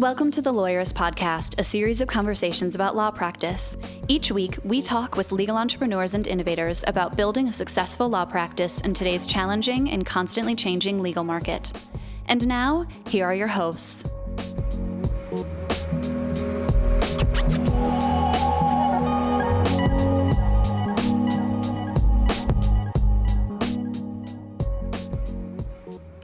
Welcome to the Lawyerist Podcast, a series of conversations about law practice. Each week, we talk with legal entrepreneurs and innovators about building a successful law practice in today's challenging and constantly changing legal market. And now, here are your hosts.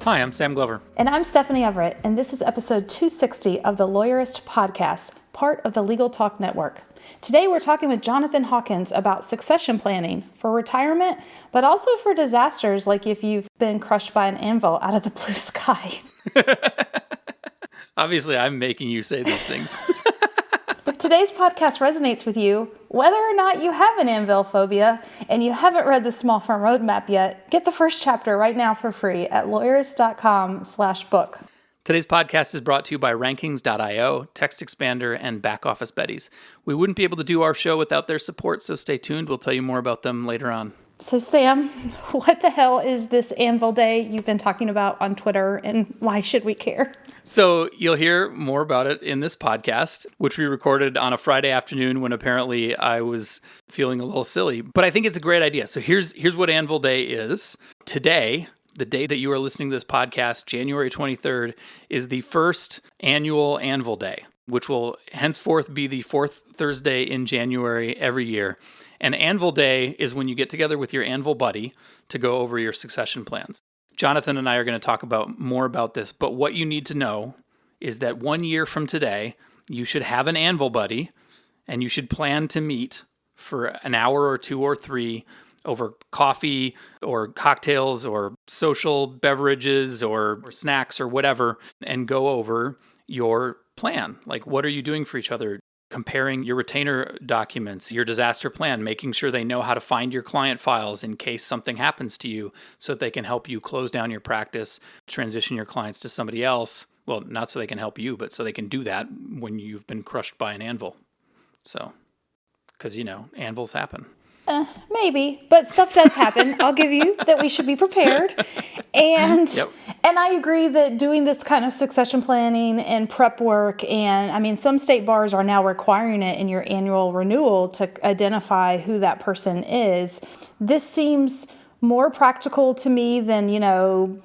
Hi, I'm Sam Glover. And I'm Stephanie Everett, and this is episode 260 of the Lawyerist Podcast, part of the Legal Talk Network. Today we're talking with Jonathan Hawkins about succession planning for retirement, but also for disasters like if you've been crushed by an anvil out of the blue sky. Obviously, I'm making you say these things. If today's podcast resonates with you, whether or not you have an anvil phobia and you haven't read the Small Firm Roadmap yet, get the first chapter right now for free at lawyerist.com/book. Today's podcast is brought to you by Rankings.io, Text Expander, and Back Office Buddies. We wouldn't be able to do our show without their support, so stay tuned. We'll tell you more about them later on. So Sam, what the hell is this Anvil Day you've been talking about on Twitter, and why should we care? So you'll hear more about it in this podcast, which we recorded on a Friday afternoon when apparently I was feeling a little silly. But I think it's a great idea. So here's what Anvil Day is. Today, the day that you are listening to this podcast, January 23rd, is the first annual Anvil Day, which will henceforth be the fourth Thursday in January every year. And Anvil Day is when you get together with your Anvil buddy to go over your succession plans. Jonathan and I are going to talk more about this, but what you need to know is that 1 year from today, you should have an Anvil buddy, and you should plan to meet for an hour or two or three over coffee or cocktails or social beverages or snacks or whatever, and go over your plan. Like, what are you doing for each other? Comparing your retainer documents, your disaster plan, making sure they know how to find your client files in case something happens to you so that they can help you close down your practice, transition your clients to somebody else. Well, not so they can help you, but so they can do that when you've been crushed by an anvil. So, because, anvils happen. Maybe, but stuff does happen. I'll give you that we should be prepared. And And I agree that doing this kind of succession planning and prep work, and some state bars are now requiring it in your annual renewal to identify who that person is. This seems more practical to me than,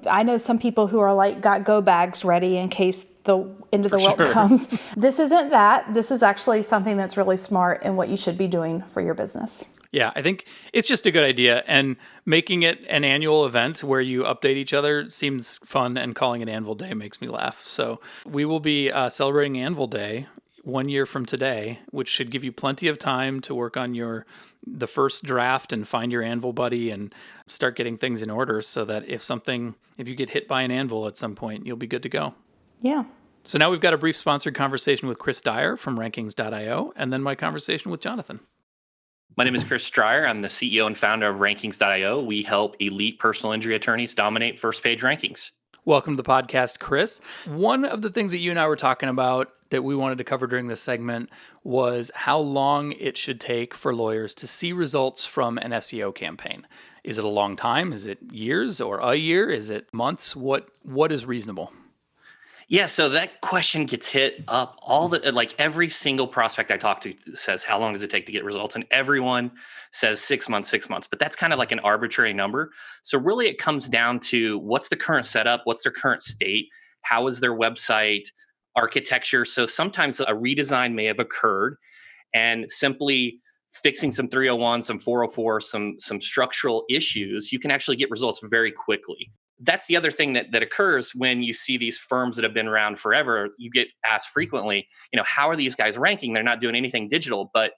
I know some people who are like got go bags ready in case the end of the world comes. This isn't that. This is actually something that's really smart and what you should be doing for your business. Yeah, I think it's just a good idea, and making it an annual event where you update each other seems fun, and calling it Anvil Day makes me laugh. So we will be celebrating Anvil Day 1 year from today, which should give you plenty of time to work on the first draft and find your anvil buddy and start getting things in order so that if you get hit by an anvil at some point, you'll be good to go. Yeah. So now we've got a brief sponsored conversation with Chris Dyer from Rankings.io, and then my conversation with Jonathan. My name is Chris Stryer. I'm the CEO and founder of Rankings.io. We help elite personal injury attorneys dominate first page rankings. Welcome to the podcast, Chris. One of the things that you and I were talking about that we wanted to cover during this segment was how long it should take for lawyers to see results from an SEO campaign. Is it a long time? Is it years or a year? Is it months? What is reasonable? Yeah, so that question gets hit up every single prospect I talk to says, how long does it take to get results? And everyone says 6 months, but that's kind of like an arbitrary number. So really it comes down to what's the current setup? What's their current state? How is their website architecture? So sometimes a redesign may have occurred, and simply fixing some 301, some 404, some structural issues, you can actually get results very quickly. That's the other thing that occurs when you see these firms that have been around forever. You get asked frequently, how are these guys ranking? They're not doing anything digital. But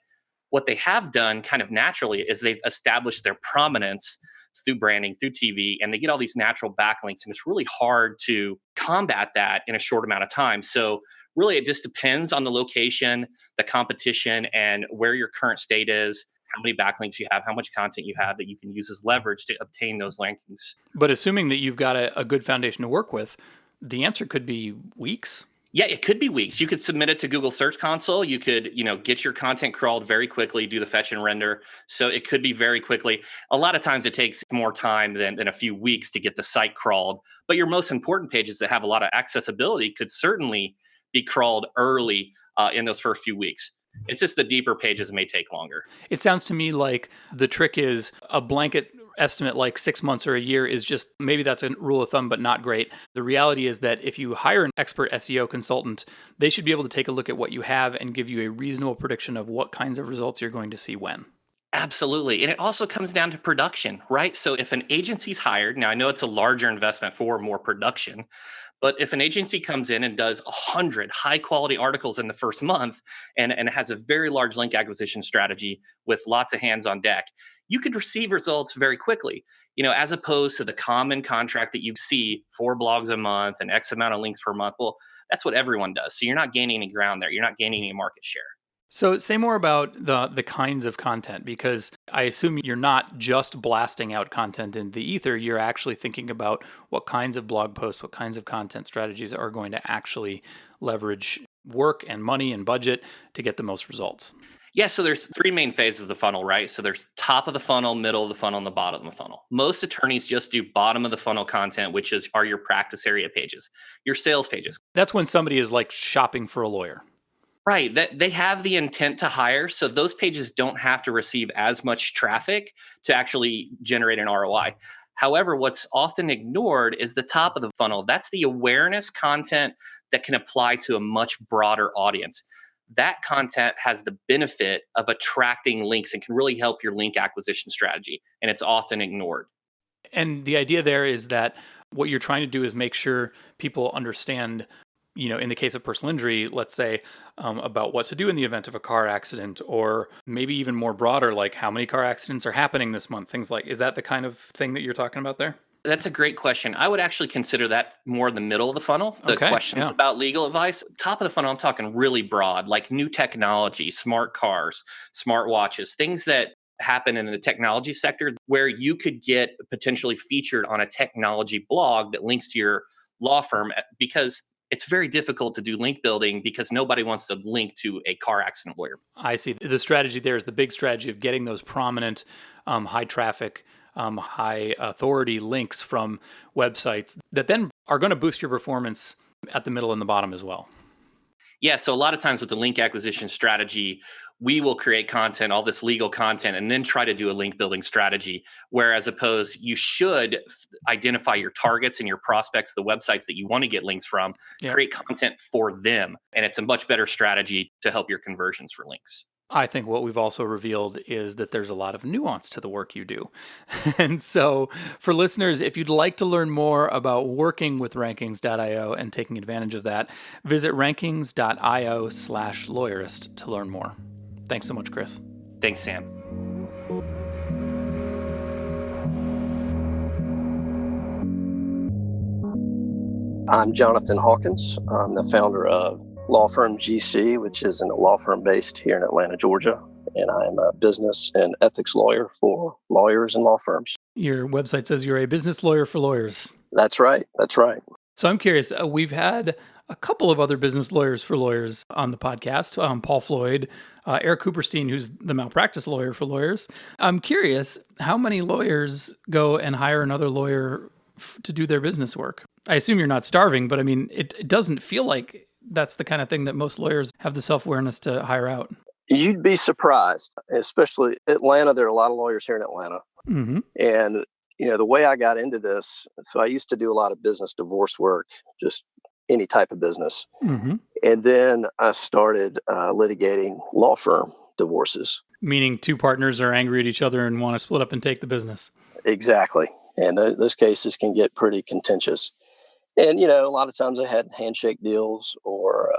what they have done kind of naturally is they've established their prominence through branding, through TV, and they get all these natural backlinks. And it's really hard to combat that in a short amount of time. So really, it just depends on the location, the competition, and where your current state is, how many backlinks you have, how much content you have that you can use as leverage to obtain those rankings. But assuming that you've got a good foundation to work with, the answer could be weeks. Yeah, it could be weeks. You could submit it to Google Search Console. You could, get your content crawled very quickly, do the fetch and render. So it could be very quickly. A lot of times it takes more time than a few weeks to get the site crawled. But your most important pages that have a lot of accessibility could certainly be crawled early in those first few weeks. It's just the deeper pages may take longer. It sounds to me like the trick is a blanket estimate like 6 months or a year is just, maybe that's a rule of thumb, but not great. The reality is that if you hire an expert SEO consultant, they should be able to take a look at what you have and give you a reasonable prediction of what kinds of results you're going to see when. Absolutely. And it also comes down to production, right? So if an agency's hired, now I know it's a larger investment for more production, but if an agency comes in and does 100 high quality articles in the first month and has a very large link acquisition strategy with lots of hands on deck, you could receive results very quickly, as opposed to the common contract that you see 4 blogs a month and X amount of links per month. Well, that's what everyone does. So you're not gaining any ground there. You're not gaining any market share. So say more about the kinds of content, because I assume you're not just blasting out content in the ether. You're actually thinking about what kinds of blog posts, what kinds of content strategies are going to actually leverage work and money and budget to get the most results. Yeah, so there's 3 main phases of the funnel, right? So there's top of the funnel, middle of the funnel, and the bottom of the funnel. Most attorneys just do bottom of the funnel content, which are your practice area pages, your sales pages. That's when somebody is like shopping for a lawyer. Right. That they have the intent to hire. So those pages don't have to receive as much traffic to actually generate an ROI. However, what's often ignored is the top of the funnel. That's the awareness content that can apply to a much broader audience. That content has the benefit of attracting links and can really help your link acquisition strategy. And it's often ignored. And the idea there is that what you're trying to do is make sure people understand, in the case of personal injury, let's say, about what to do in the event of a car accident, or maybe even more broader, like how many car accidents are happening this month, things like, is that the kind of thing that you're talking about there? That's a great question. I would actually consider that more the middle of the funnel, the questions about legal advice. Top of the funnel, I'm talking really broad, like new technology, smart cars, smart watches, things that happen in the technology sector where you could get potentially featured on a technology blog that links to your law firm, because it's very difficult to do link building because nobody wants to link to a car accident lawyer. I see. The strategy there is the big strategy of getting those prominent, high traffic, high authority links from websites that then are going to boost your performance at the middle and the bottom as well. Yeah, so a lot of times with the link acquisition strategy, we will create content, all this legal content, and then try to do a link building strategy. Whereas opposed, you should identify your targets and your prospects, the websites that you want to get links from, create content for them. And it's a much better strategy to help your conversions for links. I think what we've also revealed is that there's a lot of nuance to the work you do. And so for listeners, if you'd like to learn more about working with rankings.io and taking advantage of that, visit rankings.io/lawyerist to learn more. Thanks so much, Chris. Thanks, Sam. I'm Jonathan Hawkins. I'm the founder of law firm GC, which is a law firm based here in Atlanta, Georgia. And I'm a business and ethics lawyer for lawyers and law firms. Your website says you're a business lawyer for lawyers. That's right. That's right. So I'm curious, we've had a couple of other business lawyers for lawyers on the podcast, Paul Floyd, Eric Cooperstein, who's the malpractice lawyer for lawyers. I'm curious, how many lawyers go and hire another lawyer to do their business work? I assume you're not starving, but I mean, it doesn't feel like that's the kind of thing that most lawyers have the self-awareness to hire out. You'd be surprised, especially Atlanta. There are a lot of lawyers here in Atlanta. Mm-hmm. And, the way I got into this, so I used to do a lot of business divorce work, just any type of business. Mm-hmm. And then I started litigating law firm divorces. Meaning two partners are angry at each other and want to split up and take the business. Exactly. And those cases can get pretty contentious. And, a lot of times they had handshake deals or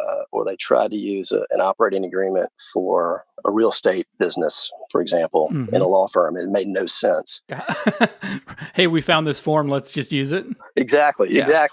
they tried to use an operating agreement for a real estate business, for example, in a law firm. It made no sense. Hey, we found this form. Let's just use it. Exactly. And, I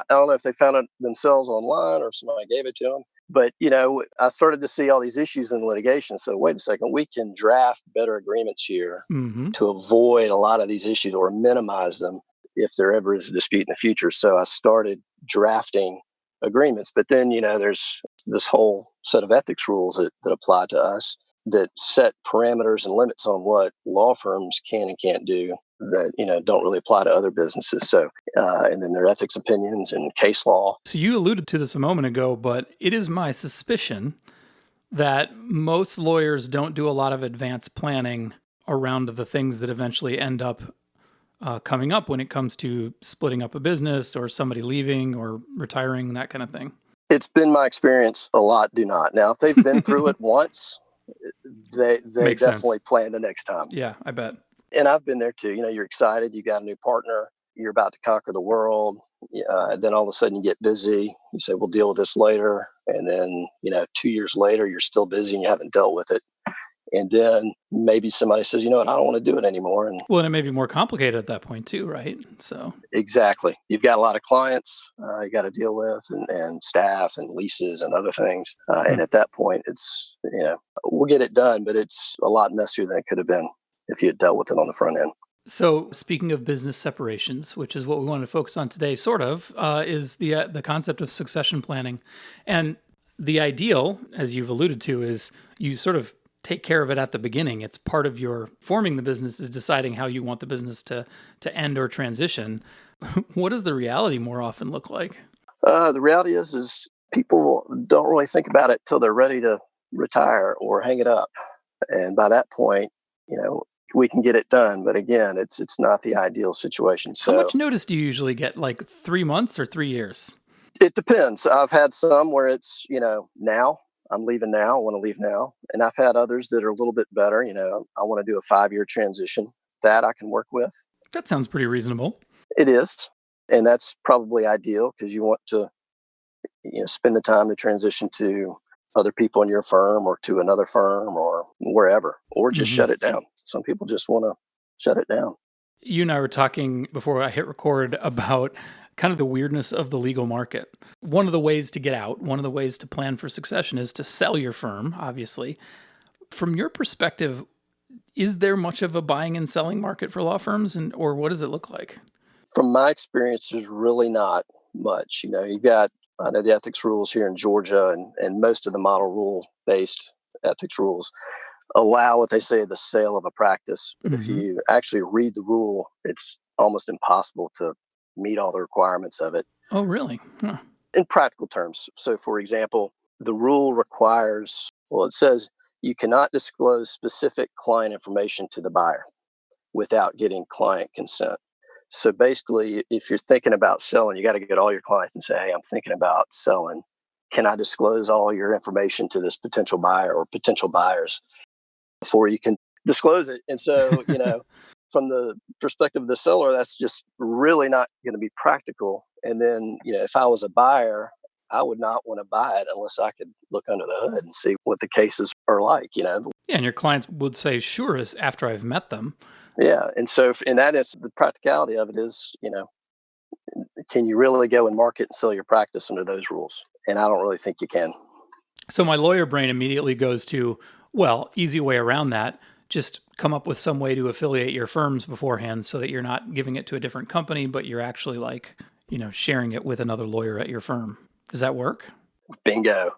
don't know if they found it themselves online or somebody gave it to them. But, I started to see all these issues in litigation. So wait a second, we can draft better agreements here to avoid a lot of these issues or minimize them if there ever is a dispute in the future. So I started drafting agreements. But then, there's this whole set of ethics rules that apply to us that set parameters and limits on what law firms can and can't do that, don't really apply to other businesses. So, and then their ethics opinions and case law. So you alluded to this a moment ago, but it is my suspicion that most lawyers don't do a lot of advanced planning around the things that eventually end up coming up when it comes to splitting up a business or somebody leaving or retiring, that kind of thing. It's been my experience a lot do not. Now, if they've been through it once, they Makes definitely sense. plan the next time. Yeah, I bet. And I've been there too. You're excited. You got a new partner. You're about to conquer the world. Then all of a sudden you get busy. You say, we'll deal with this later. And then, 2 years later, you're still busy and you haven't dealt with it. And then maybe somebody says, you know what, I don't want to do it anymore. And Well, and it may be more complicated at that point too, right? So exactly. You've got a lot of clients you got to deal with and staff and leases and other things. And at that point, it's, we'll get it done, but it's a lot messier than it could have been if you had dealt with it on the front end. So speaking of business separations, which is what we wanted to focus on today, sort of, is the concept of succession planning. And the ideal, as you've alluded to, is you sort of take care of it at the beginning. It's part of your forming the business is deciding how you want the business to end or transition. What does the reality more often look like? The reality is people don't really think about it till they're ready to retire or hang it up. And by that point, we can get it done. But again, it's not the ideal situation. So how much notice do you usually get? Like 3 months or 3 years? It depends. I've had some where it's, now. I'm leaving now. I want to leave now. And I've had others that are a little bit better. I want to do a 5-year transition. That I can work with. That sounds pretty reasonable. It is. And that's probably ideal because you want to, spend the time to transition to other people in your firm or to another firm or wherever, or just shut it down. Some people just want to shut it down. You and I were talking before I hit record about kind of the weirdness of the legal market. One of the ways to get out, one of the ways to plan for succession is to sell your firm, obviously. From your perspective, is there much of a buying and selling market for law firms, or what does it look like? From my experience, there's really not much. You've got, I know the ethics rules here in Georgia and most of the model rule-based ethics rules allow what they say the sale of a practice. But if you actually read the rule, it's almost impossible to meet all the requirements of it. Oh, really? Huh. In practical terms. So, for example, the rule requires, it says you cannot disclose specific client information to the buyer without getting client consent. So basically, if you're thinking about selling, you got to get all your clients and say, hey, I'm thinking about selling. Can I disclose all your information to this potential buyer or potential buyers before you can disclose it? And so, from the perspective of the seller, that's just really not going to be practical. And then, if I was a buyer, I would not want to buy it unless I could look under the hood and see what the cases are like, Yeah, and your clients would say, sure, as after I've met them. Yeah. And so, and that is the practicality of it is, can you really go and market and sell your practice under those rules? And I don't really think you can. So my lawyer brain immediately goes to, well, easy way around that. Just come up with some way to affiliate your firms beforehand so that you're not giving it to a different company, but you're actually sharing it with another lawyer at your firm. Does that work? Bingo.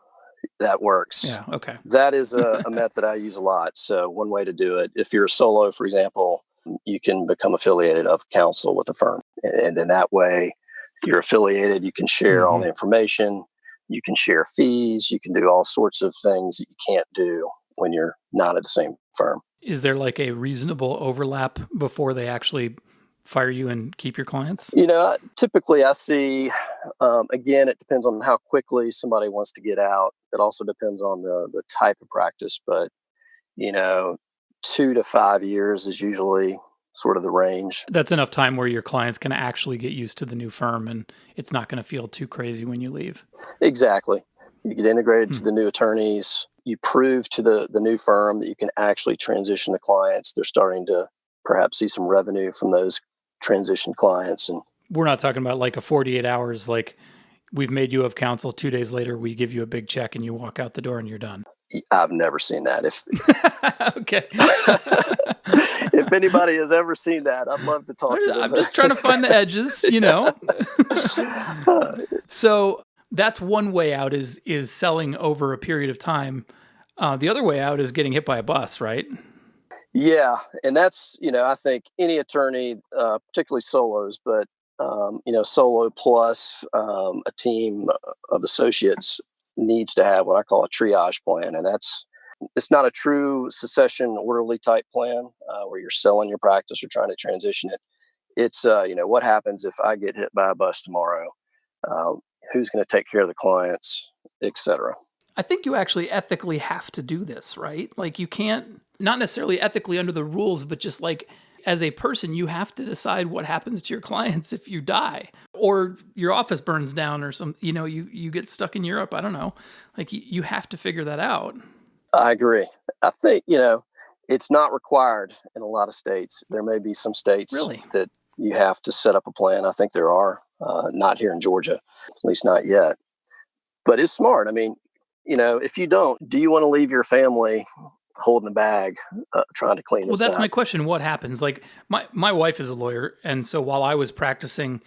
That works. Yeah. Okay. That is a method I use a lot. So one way to do it, if you're a solo, for example, you can become affiliated of counsel with a firm. And then that way you're affiliated, you can share all the information, you can share fees, you can do all sorts of things that you can't do when you're not at the same firm. Is there like a reasonable overlap before they actually fire you and keep your clients? Typically I see, again, it depends on how quickly somebody wants to get out. It also depends on the type of practice, but, 2 to 5 years is usually sort of the range. That's enough time where your clients can actually get used to the new firm and it's not going to feel too crazy when you leave. Exactly. You get integrated to the new attorneys. You prove to the new firm that you can actually transition the clients. They're starting to perhaps see some revenue from those transition clients. And we're not talking about like a 48 hours, like we've made you of counsel. 2 days later, we give you a big check and you walk out the door and you're done. I've never seen that. Okay. If anybody has ever seen that, I'd love to talk to them. I'm just trying to find the edges, So that's one way out is selling over a period of time. The other way out is getting hit by a bus, right? Yeah, and that's, I think any attorney, particularly solos, but solo plus a team of associates needs to have what I call a triage plan, and it's not a true succession orderly type plan where you're selling your practice or trying to transition it. It's what happens if I get hit by a bus tomorrow? Who's going to take care of the clients, etc. I think you actually ethically have to do this, right? Like you can't, not necessarily ethically under the rules, but just like as a person, you have to decide what happens to your clients if you die or your office burns down or you get stuck in Europe. I don't know. Like you have to figure that out. I agree. I think, it's not required in a lot of states. There may be some states Really? that you have to set up a plan. I think there are, not here in Georgia, at least not yet. But it's smart. I mean, if you don't, do you want to leave your family holding the bag, trying to clean this up? Well, that's my question. What happens? Like my wife is a lawyer. And so while I was practicing,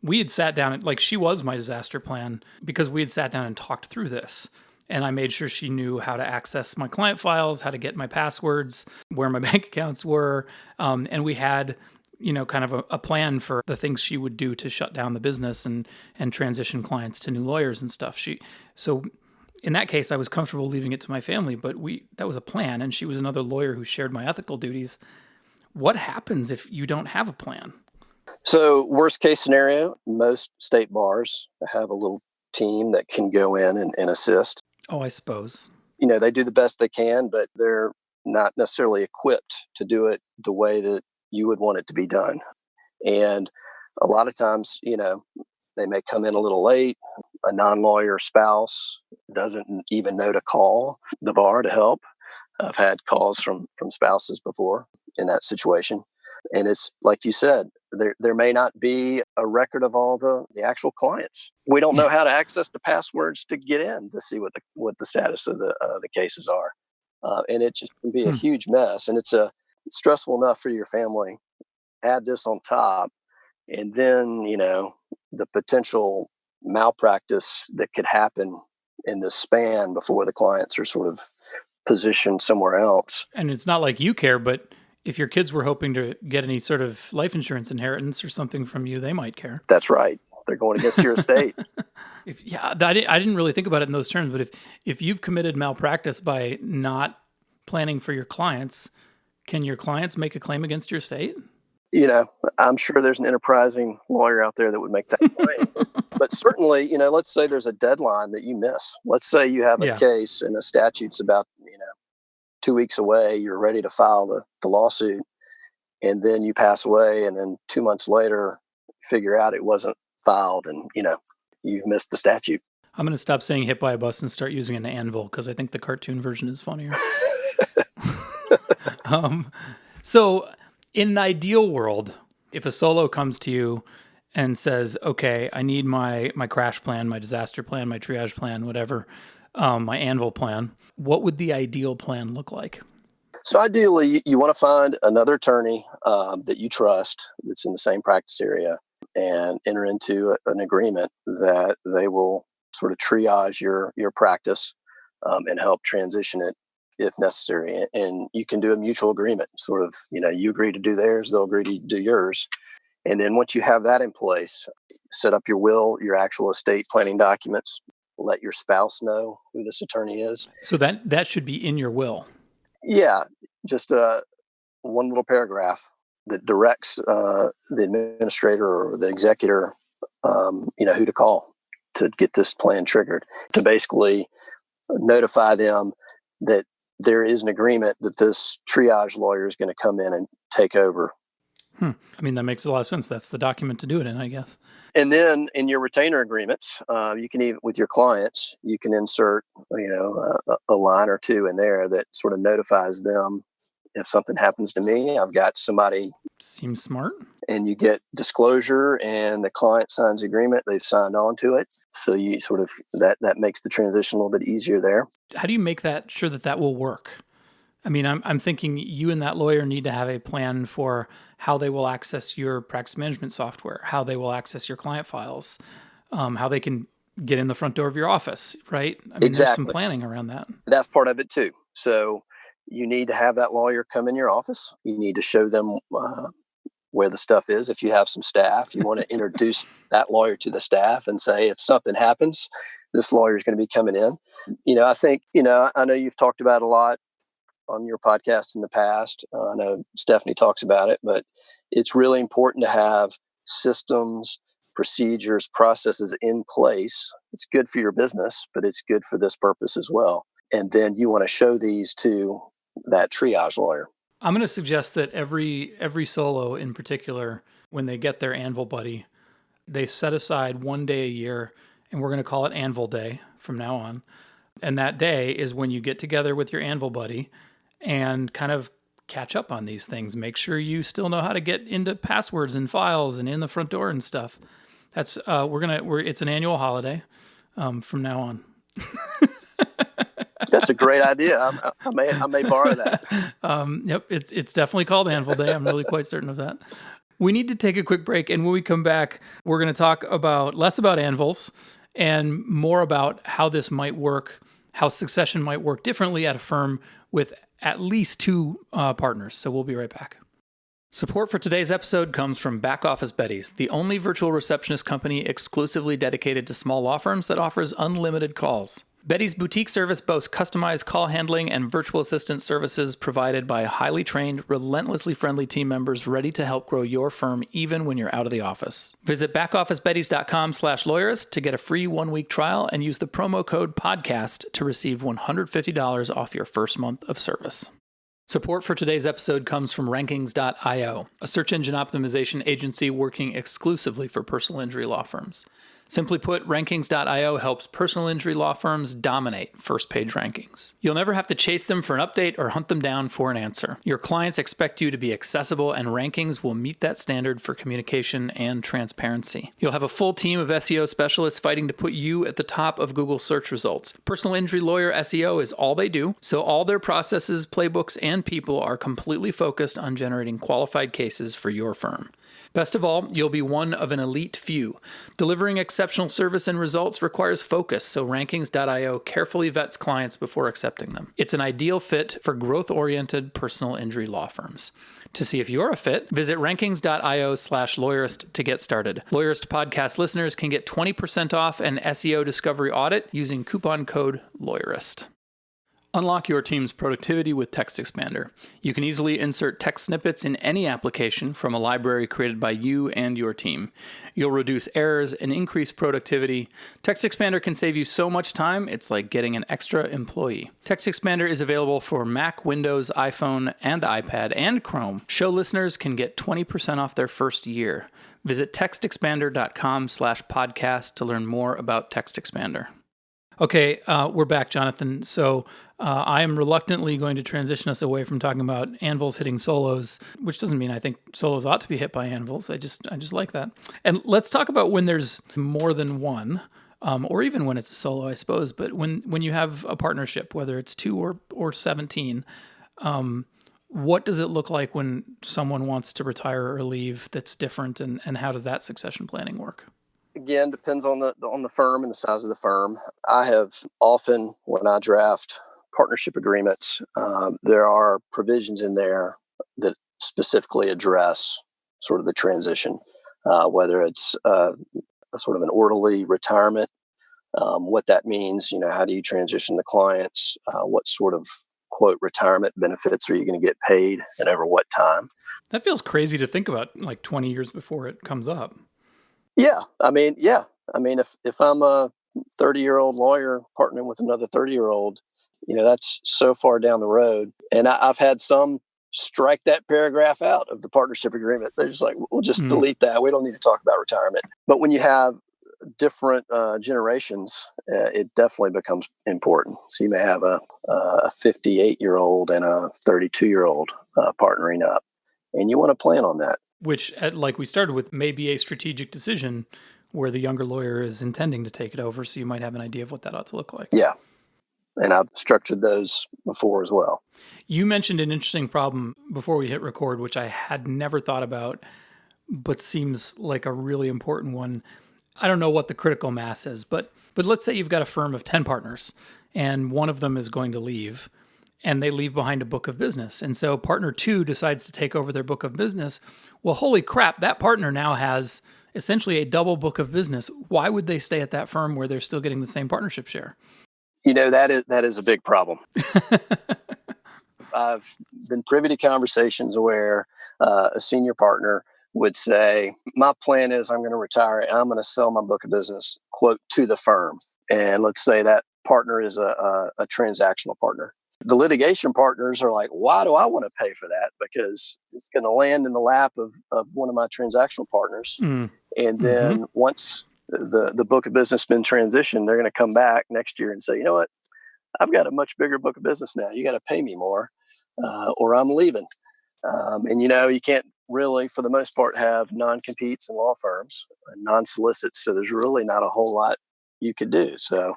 we had sat down and like she was my disaster plan because we had sat down and talked through this. And I made sure she knew how to access my client files, how to get my passwords, where my bank accounts were. And we had, kind of a plan for the things she would do to shut down the business and transition clients to new lawyers and stuff. So in that case, I was comfortable leaving it to my family, but that was a plan. And she was another lawyer who shared my ethical duties. What happens if you don't have a plan? So worst case scenario, most state bars have a little team that can go in and assist. Oh, I suppose. They do the best they can, but they're not necessarily equipped to do it the way that you would want it to be done. And a lot of times, they may come in a little late. A non-lawyer spouse doesn't even know to call the bar to help. I've had calls from spouses before in that situation. And it's like you said, there may not be a record of all the actual clients. We don't know how to access the passwords to get in to see what the status of the cases are. And it just can be a huge mess. And it's stressful enough for your family. Add this on top. And then, the potential malpractice that could happen in this span before the clients are sort of positioned somewhere else. And it's not like you care, but if your kids were hoping to get any sort of life insurance inheritance or something from you, they might care. That's right. They're going against your estate. I didn't really think about it in those terms, but if you've committed malpractice by not planning for your clients, can your clients make a claim against your estate? I'm sure there's an enterprising lawyer out there that would make that claim. But certainly, let's say there's a deadline that you miss. Let's say you have a case and the statute's about, 2 weeks away. You're ready to file the lawsuit. And then you pass away. And then 2 months later, figure out it wasn't filed and, you've missed the statute. I'm going to stop saying hit by a bus and start using an anvil because I think the cartoon version is funnier. So in an ideal world, if a solo comes to you and says, okay, I need my crash plan, my disaster plan, my triage plan, whatever, my anvil plan, what would the ideal plan look like? So ideally, you want to find another attorney that you trust that's in the same practice area and enter into an agreement that they will sort of triage your practice and help transition it if necessary. And you can do a mutual agreement, sort of, you agree to do theirs, they'll agree to do yours. And then once you have that in place, set up your will, your actual estate planning documents, let your spouse know who this attorney is. So that should be in your will. Yeah, just one little paragraph that directs the administrator or the executor, who to call to get this plan triggered, to basically notify them that there is an agreement that this triage lawyer is going to come in and take over. I mean, that makes a lot of sense. That's the document to do it in, I guess. And then in your retainer agreements, you can even, with your clients, you can insert, a line or two in there that sort of notifies them if something happens to me, I've got somebody. Seems smart. And you get disclosure and the client signs the agreement. They've signed on to it. So you sort of, that makes the transition a little bit easier there. How do you make that sure that will work? I mean, I'm thinking you and that lawyer need to have a plan for how they will access your practice management software, how they will access your client files, how they can get in the front door of your office, right? I mean, there's some planning around that. That's part of it too. So you need to have that lawyer come in your office. You need to show them where the stuff is. If you have some staff, you want to introduce that lawyer to the staff and say, if something happens, this lawyer is going to be coming in. I think, I know you've talked about a lot on your podcast in the past. I know Stephanie talks about it, but it's really important to have systems, procedures, processes in place. It's good for your business, but it's good for this purpose as well. And then you want to show these to that triage lawyer. I'm going to suggest that every solo in particular, when they get their Anvil buddy, they set aside one day a year, and we're going to call it Anvil Day from now on. And that day is when you get together with your Anvil buddy and kind of catch up on these things. Make sure you still know how to get into passwords and files and in the front door and stuff. That's it's an annual holiday from now on. That's a great idea. I may borrow that. Yep, it's definitely called Anvil Day. I'm really quite certain of that. We need to take a quick break, and when we come back, we're going to talk less about anvils and more about how this might work, how succession might work differently at a firm with at least two partners. So we'll be right back. Support for today's episode comes from Back Office Betties, the only virtual receptionist company exclusively dedicated to small law firms that offers unlimited calls. Betty's boutique service boasts customized call handling and virtual assistant services provided by highly trained, relentlessly friendly team members ready to help grow your firm even when you're out of the office. Visit backofficebetties.com/lawyerist to get a free 1-week trial and use the promo code podcast to receive $150 off your first month of service. Support for today's episode comes from Rankings.io, a search engine optimization agency working exclusively for personal injury law firms. Simply put, Rankings.io helps personal injury law firms dominate first-page rankings. You'll never have to chase them for an update or hunt them down for an answer. Your clients expect you to be accessible, and Rankings will meet that standard for communication and transparency. You'll have a full team of SEO specialists fighting to put you at the top of Google search results. Personal injury lawyer SEO is all they do, so all their processes, playbooks, and people are completely focused on generating qualified cases for your firm. Best of all, you'll be one of an elite few. Delivering exceptional service and results requires focus, so Rankings.io carefully vets clients before accepting them. It's an ideal fit for growth-oriented personal injury law firms. To see if you're a fit, visit rankings.io/lawyerist to get started. Lawyerist podcast listeners can get 20% off an SEO discovery audit using coupon code LAWYERIST. Unlock your team's productivity with Text Expander. You can easily insert text snippets in any application from a library created by you and your team. You'll reduce errors and increase productivity. Text Expander can save you so much time, it's like getting an extra employee. Text Expander is available for Mac, Windows, iPhone, and iPad, and Chrome. Show listeners can get 20% off their first year. Visit textexpander.com/podcast to learn more about Text Expander. Okay, we're back, Jonathan. So I am reluctantly going to transition us away from talking about anvils hitting solos, which doesn't mean I think solos ought to be hit by anvils. I just like that. And let's talk about when there's more than one, or even when it's a solo, I suppose. But when you have a partnership, whether it's 2 or 17, what does it look like when someone wants to retire or leave that's different, and how does that succession planning work? Again, depends on the firm and the size of the firm. I have often, when I draft partnership agreements, there are provisions in there that specifically address sort of the transition, whether it's a sort of an orderly retirement, what that means, how do you transition the clients, what sort of quote retirement benefits are you going to get paid and over what time. That feels crazy to think about, like 20 years before it comes up. Yeah. I mean, if I'm a 30-year-old lawyer partnering with another 30-year-old, that's so far down the road. And I've had some strike that paragraph out of the partnership agreement. They're just like, we'll just delete that. We don't need to talk about retirement. But when you have different generations, it definitely becomes important. So you may have a 58-year-old and a 32-year-old partnering up, and you want to plan on that. Which, like we started with, may be a strategic decision where the younger lawyer is intending to take it over. So you might have an idea of what that ought to look like. Yeah. And I've structured those before as well. You mentioned an interesting problem before we hit record, which I had never thought about, but seems like a really important one. I don't know what the critical mass is, but But let's say you've got a firm of 10 partners and one of them is going to leave and they leave behind a book of business. And so partner 2 decides to take over their book of business. Well, holy crap, that partner now has essentially a double book of business. Why would they stay at that firm where they're still getting the same partnership share? That is a big problem. I've been privy to conversations where a senior partner would say, my plan is I'm going to retire and I'm going to sell my book of business, quote, to the firm. And let's say that partner is a transactional partner. The litigation partners are like, why do I want to pay for that? Because it's going to land in the lap of one of my transactional partners. And then once the book of business has been transitioned, they're going to come back next year and say, you know what? I've got a much bigger book of business now. You got to pay me more or I'm leaving. And, you can't really, for the most part, have non-competes in law firms and non-solicits. So there's really not a whole lot you could do. So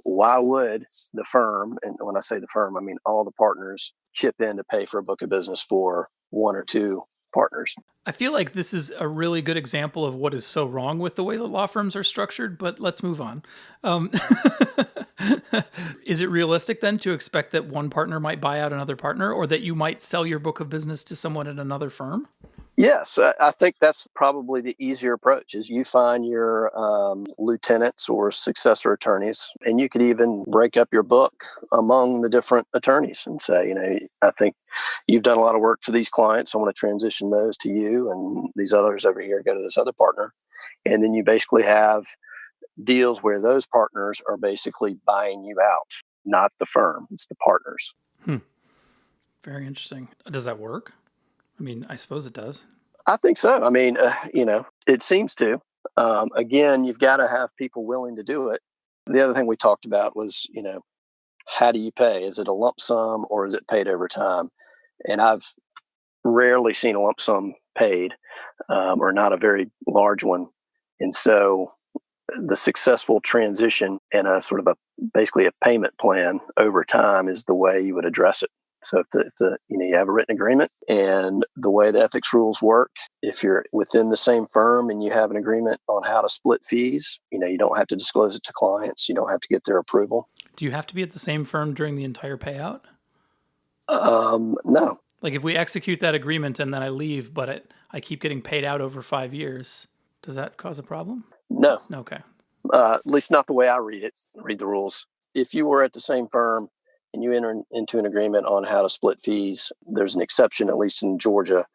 why would the firm, and when I say the firm, I mean all the partners, chip in to pay for a book of business for one or two partners? I feel like this is a really good example of what is so wrong with the way that law firms are structured, but let's move on. Is it realistic then to expect that one partner might buy out another partner or that you might sell your book of business to someone at another firm? Yes, I think that's probably the easier approach is you find your lieutenants or successor attorneys, and you could even break up your book among the different attorneys and say, I think you've done a lot of work for these clients. I want to transition those to you, and these others over here go to this other partner. And then you basically have deals where those partners are basically buying you out, not the firm. It's the partners. Very interesting. Does that work? I mean, I suppose it does. I think so. I mean, it seems to. Again, you've got to have people willing to do it. The other thing we talked about was, how do you pay? Is it a lump sum or is it paid over time? And I've rarely seen a lump sum paid or not a very large one. And so the successful transition and a sort of basically a payment plan over time is the way you would address it. So if you have a written agreement and the way the ethics rules work, if you're within the same firm and you have an agreement on how to split fees, you don't have to disclose it to clients. You don't have to get their approval. Do you have to be at the same firm during the entire payout? No. Like if we execute that agreement and then I leave, but I keep getting paid out over 5 years, does that cause a problem? No. Okay. At least not the way I read the rules. If you were at the same firm and you enter into an agreement on how to split fees, there's an exception, at least in Georgia,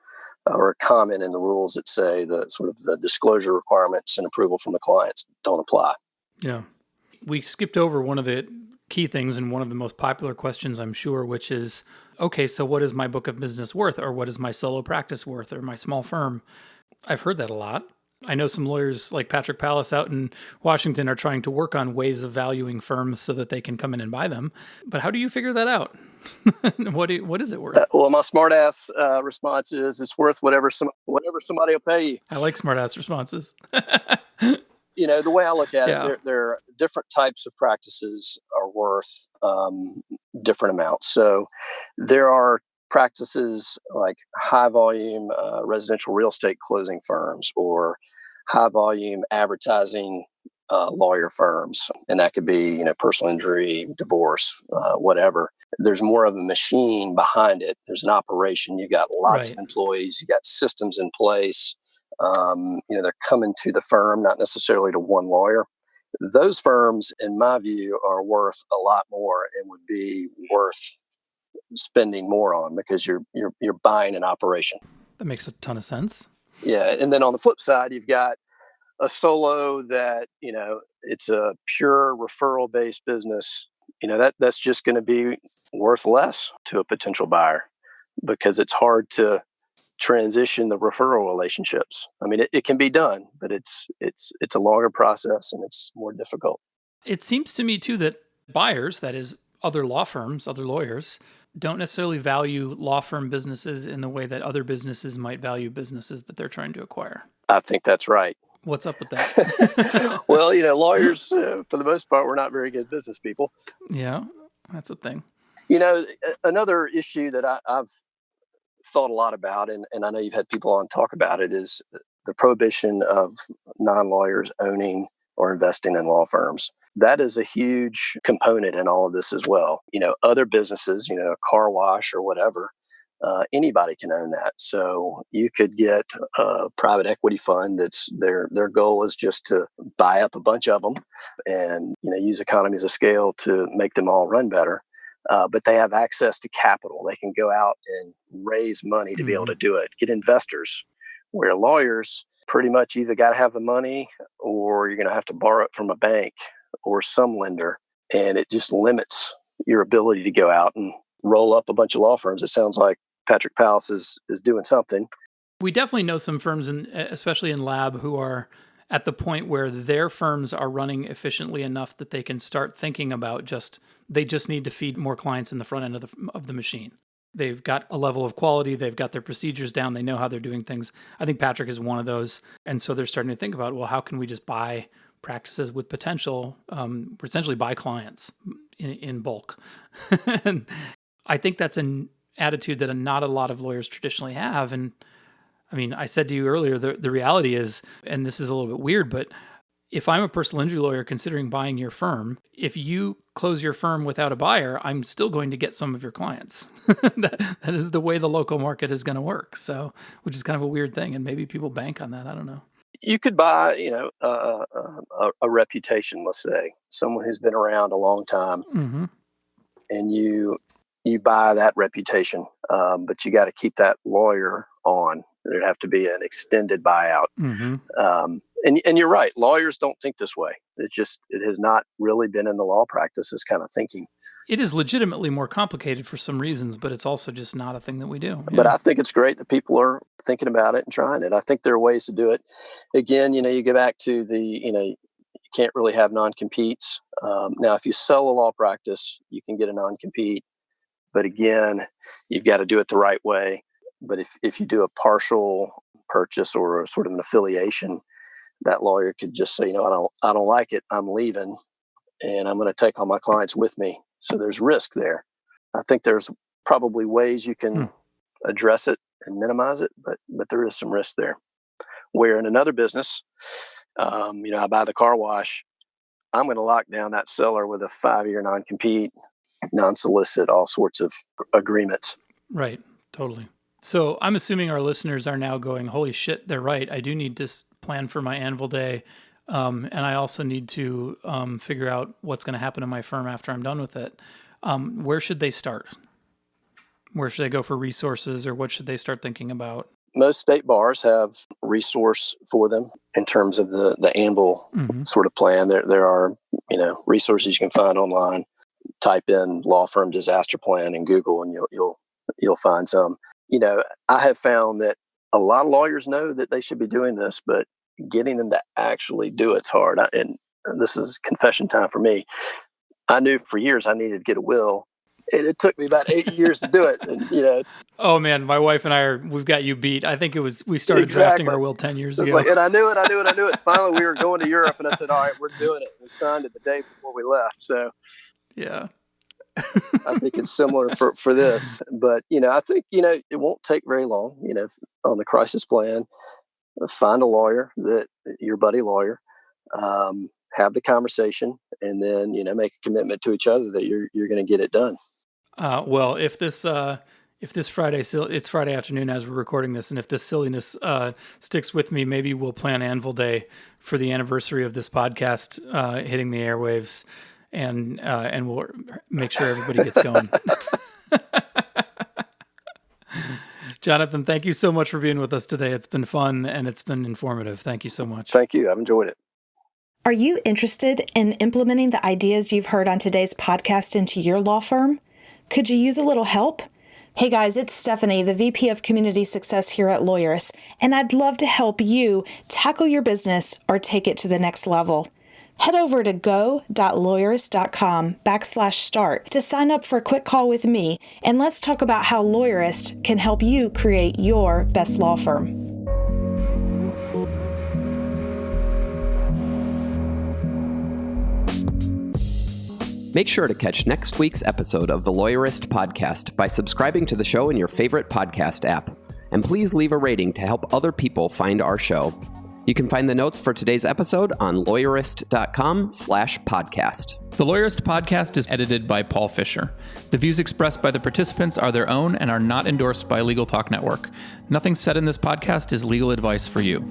or a comment in the rules that say the sort of the disclosure requirements and approval from the clients don't apply. Yeah. We skipped over one of the key things and one of the most popular questions, I'm sure, which is, okay, so what is my book of business worth? Or what is my solo practice worth? Or my small firm? I've heard that a lot. I know some lawyers like Patrick Pallas out in Washington are trying to work on ways of valuing firms so that they can come in and buy them. But how do you figure that out? What is it worth? Well, my smart ass response is it's worth whatever somebody will pay you. I like smart ass responses. The way I look at it, there are different types of practices are worth different amounts. So there are practices like high volume residential real estate closing firms or high volume advertising lawyer firms. And that could be, personal injury, divorce, whatever. There's more of a machine behind it. There's an operation. You got lots of employees. You got systems in place. They're coming to the firm, not necessarily to one lawyer. Those firms, in my view, are worth a lot more and would be worth spending more on because you're buying an operation. That makes a ton of sense. Yeah, and then on the flip side, you've got a solo that it's a pure referral based business. That's just going to be worth less to a potential buyer because it's hard to transition the referral relationships. I mean, it can be done, but it's a longer process and it's more difficult. It seems to me too that buyers, that is other law firms, other lawyers, don't necessarily value law firm businesses in the way that other businesses might value businesses that they're trying to acquire. I think that's right. What's up with that? Well, lawyers, for the most part, we're not very good business people. Yeah, that's a thing. Another issue that I've thought a lot about, and I know you've had people on talk about it, is the prohibition of non-lawyers owning or investing in law firms. That is a huge component in all of this as well. Other businesses, a car wash or whatever, anybody can own that. So you could get a private equity fund that's their goal is just to buy up a bunch of them and use economies of scale to make them all run better. But they have access to capital. They can go out and raise money to be able to do it, get investors, where lawyers pretty much either got to have the money or you're going to have to borrow it from a bank or some lender. And it just limits your ability to go out and roll up a bunch of law firms. It sounds like Patrick Palace is doing something. We definitely know some firms, especially in lab, who are at the point where their firms are running efficiently enough that they can start thinking about they just need to feed more clients in the front end of the machine. They've got a level of quality. They've got their procedures down. They know how they're doing things. I think Patrick is one of those. And so they're starting to think about, well, how can we just buy practices with potential, essentially buy clients in bulk? And I think that's an attitude that not a lot of lawyers traditionally have. And I mean, I said to you earlier, the reality is, and this is a little bit weird, but if I'm a personal injury lawyer considering buying your firm, if you close your firm without a buyer, I'm still going to get some of your clients. That is the way the local market is going to work. So, which is kind of a weird thing. And maybe people bank on that. I don't know. You could buy, a reputation, let's say, someone who's been around a long time, and you buy that reputation, but you got to keep that lawyer on. There'd have to be an extended buyout. And you're right. Lawyers don't think this way. It has not really been in the law practice, this kind of thinking. It is legitimately more complicated for some reasons, but it's also just not a thing that we do. Yeah. But I think it's great that people are thinking about it and trying it. I think there are ways to do it. Again, you go back to you can't really have non-competes. Now, if you sell a law practice, you can get a non-compete. But again, you've got to do it the right way. But if you do a partial purchase or a sort of an affiliation, that lawyer could just say, I don't like it. I'm leaving, and I'm going to take all my clients with me. So there's risk there. I think there's probably ways you can address it and minimize it, but there is some risk there. Where in another business, I buy the car wash, I'm going to lock down that seller with a 5-year non-compete, non-solicit, all sorts of agreements. Right. Totally. So I'm assuming our listeners are now going, holy shit, they're right. I do need to plan for my Anvil Day. And I also need to figure out what's going to happen to my firm after I'm done with it. Where should they start? Where should they go for resources, or what should they start thinking about? Most state bars have resource for them in terms of the Anvil sort of plan. There are resources you can find online. Type in law firm disaster plan in Google, and you'll find some. I have found that a lot of lawyers know that they should be doing this, but getting them to actually do it's hard. And this is confession time for me. I knew for years I needed to get a will, and it took me about 8 years to do it. And oh man, my wife and we've got you beat. I think we started drafting our will 10 years ago. And I knew it. Finally, we were going to Europe, and I said, "All right, we're doing it." We signed it the day before we left. So, yeah. I think it's similar for this, but I think it won't take very long. On the crisis plan, find a lawyer, your buddy lawyer, have the conversation, and then make a commitment to each other that you're going to get it done. Well, if this Friday, it's Friday afternoon as we're recording this, and if this silliness sticks with me, maybe we'll plan Anvil Day for the anniversary of this podcast hitting the airwaves. And we'll make sure everybody gets going. Jonathan, thank you so much for being with us today. It's been fun and it's been informative. Thank you so much. Thank you. I've enjoyed it. Are you interested in implementing the ideas you've heard on today's podcast into your law firm? Could you use a little help? Hey guys, it's Stephanie, the VP of Community Success here at Lawyerist, and I'd love to help you tackle your business or take it to the next level. Head over to go.lawyerist.com/start to sign up for a quick call with me, and let's talk about how Lawyerist can help you create your best law firm. Make sure to catch next week's episode of the Lawyerist podcast by subscribing to the show in your favorite podcast app. And please leave a rating to help other people find our show. You can find the notes for today's episode on lawyerist.com/podcast. The Lawyerist podcast is edited by Paul Fisher. The views expressed by the participants are their own and are not endorsed by Legal Talk Network. Nothing said in this podcast is legal advice for you.